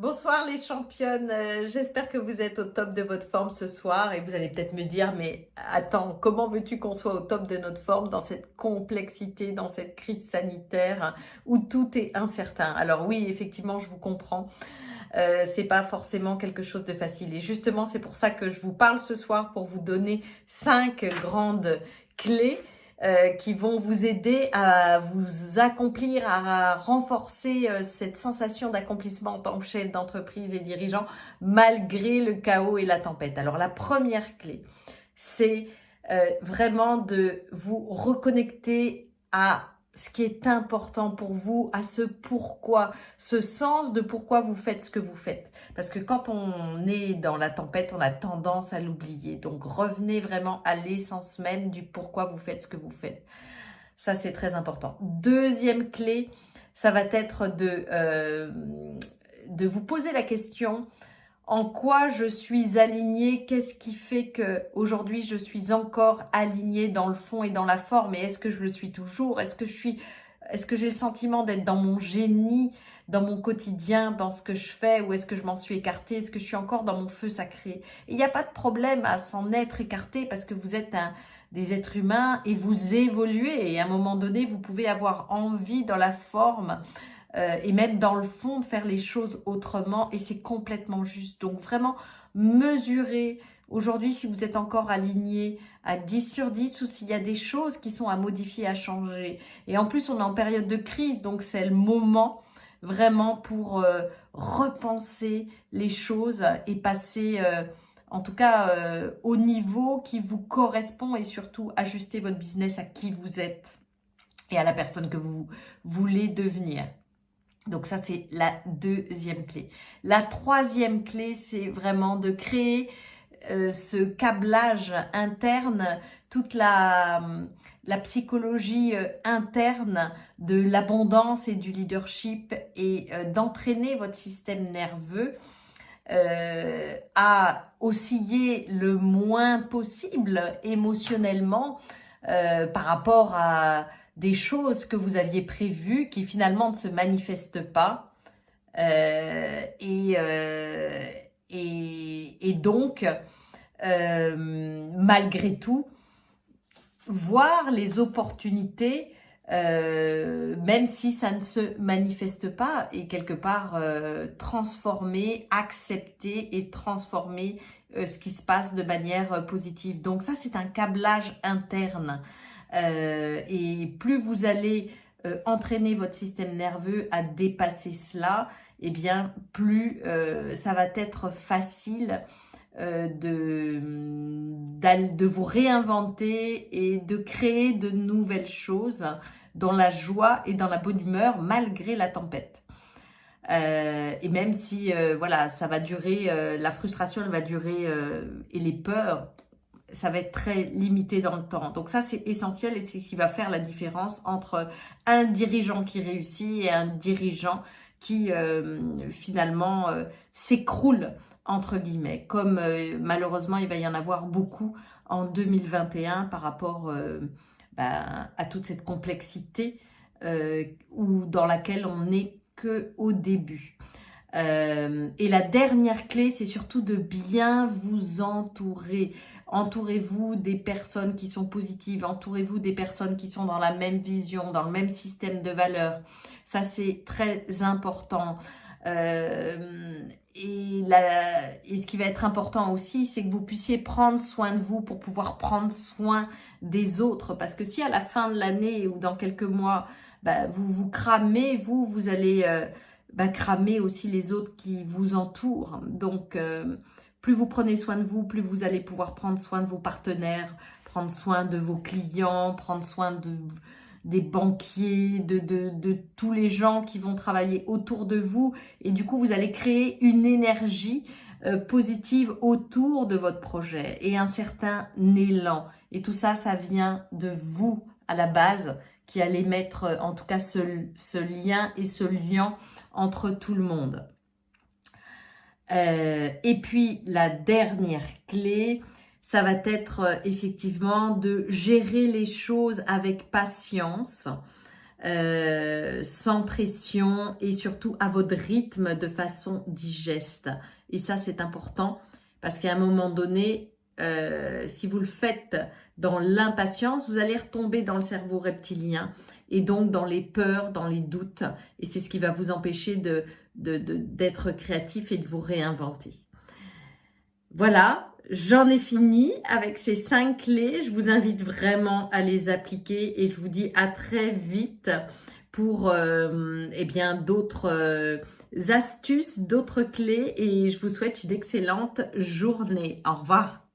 Bonsoir les championnes, j'espère que vous êtes au top de votre forme ce soir et vous allez peut-être me dire mais attends, comment veux-tu qu'on soit au top de notre forme dans cette complexité, dans cette crise sanitaire où tout est incertain? Alors oui, effectivement, je vous comprends, c'est pas forcément quelque chose de facile et justement c'est pour ça que je vous parle ce soir pour vous donner 5 grandes clés qui vont vous aider à vous accomplir, à renforcer cette sensation d'accomplissement en tant que chef d'entreprise et dirigeant malgré le chaos et la tempête. Alors la première clé, c'est vraiment de vous reconnecter à ce qui est important pour vous, à ce pourquoi, ce sens de pourquoi vous faites ce que vous faites. Parce que quand on est dans la tempête, on a tendance à l'oublier. Donc revenez vraiment à l'essence même du pourquoi vous faites ce que vous faites. Ça, c'est très important. Deuxième clé, ça va être de vous poser la question: en quoi je suis alignée? Qu'est-ce qui fait que aujourd'hui je suis encore alignée dans le fond et dans la forme? Et est-ce que je le suis toujours? Est-ce que j'ai le sentiment d'être dans mon génie, dans mon quotidien, dans ce que je fais, ou est-ce que je m'en suis écartée? Est-ce que je suis encore dans mon feu sacré? Et il n'y a pas de problème à s'en être écarté parce que vous êtes des êtres humains et vous évoluez. Et à un moment donné, vous pouvez avoir envie dans la forme et même dans le fond de faire les choses autrement, et c'est complètement juste. Donc vraiment mesurez aujourd'hui si vous êtes encore aligné à 10 sur 10 ou s'il y a des choses qui sont à modifier, à changer. Et en plus on est en période de crise, donc c'est le moment vraiment pour repenser les choses et passer en tout cas au niveau qui vous correspond, et surtout ajuster votre business à qui vous êtes et à la personne que vous voulez devenir. Donc ça, c'est la deuxième clé. La troisième clé, c'est vraiment de créer ce câblage interne, toute la psychologie interne de l'abondance et du leadership, et d'entraîner votre système nerveux à osciller le moins possible émotionnellement par rapport à des choses que vous aviez prévues qui finalement ne se manifestent pas. Et donc, malgré tout, voir les opportunités, même si ça ne se manifeste pas, et quelque part transformer, accepter et transformer ce qui se passe de manière positive. Donc ça, c'est un câblage interne. Et plus vous allez entraîner votre système nerveux à dépasser cela, eh bien, plus ça va être facile de vous réinventer et de créer de nouvelles choses dans la joie et dans la bonne humeur malgré la tempête. Et même si voilà, ça va durer, la frustration elle va durer et les peurs, ça va être très limité dans le temps. Donc ça, c'est essentiel et c'est ce qui va faire la différence entre un dirigeant qui réussit et un dirigeant qui finalement s'écroule, entre guillemets, comme malheureusement il va y en avoir beaucoup en 2021 par rapport à toute cette complexité dans laquelle on n'est qu'au début. Et la dernière clé, c'est surtout de bien vous entourer. Entourez-vous des personnes qui sont positives, entourez-vous des personnes qui sont dans la même vision, dans le même système de valeurs. Ça, c'est très important. Et ce qui va être important aussi, c'est que vous puissiez prendre soin de vous pour pouvoir prendre soin des autres. Parce que si à la fin de l'année ou dans quelques mois, vous vous cramez, vous allez cramer aussi les autres qui vous entourent. Donc, plus vous prenez soin de vous, plus vous allez pouvoir prendre soin de vos partenaires, prendre soin de vos clients, prendre soin des banquiers, de tous les gens qui vont travailler autour de vous. Et du coup, vous allez créer une énergie positive autour de votre projet et un certain élan. Et tout ça, ça vient de vous à la base, qui allez mettre en tout cas ce lien et ce lien entre tout le monde. Et puis la dernière clé, ça va être effectivement de gérer les choses avec patience, sans pression et surtout à votre rythme de façon digeste. Et ça, c'est important parce qu'à un moment donné, si vous le faites dans l'impatience, vous allez retomber dans le cerveau reptilien et donc dans les peurs, dans les doutes. Et c'est ce qui va vous empêcher d'être créatif et de vous réinventer. Voilà, j'en ai fini avec ces 5 clés. Je vous invite vraiment à les appliquer et je vous dis à très vite pour eh bien d'autres astuces, d'autres clés et je vous souhaite une excellente journée. Au revoir.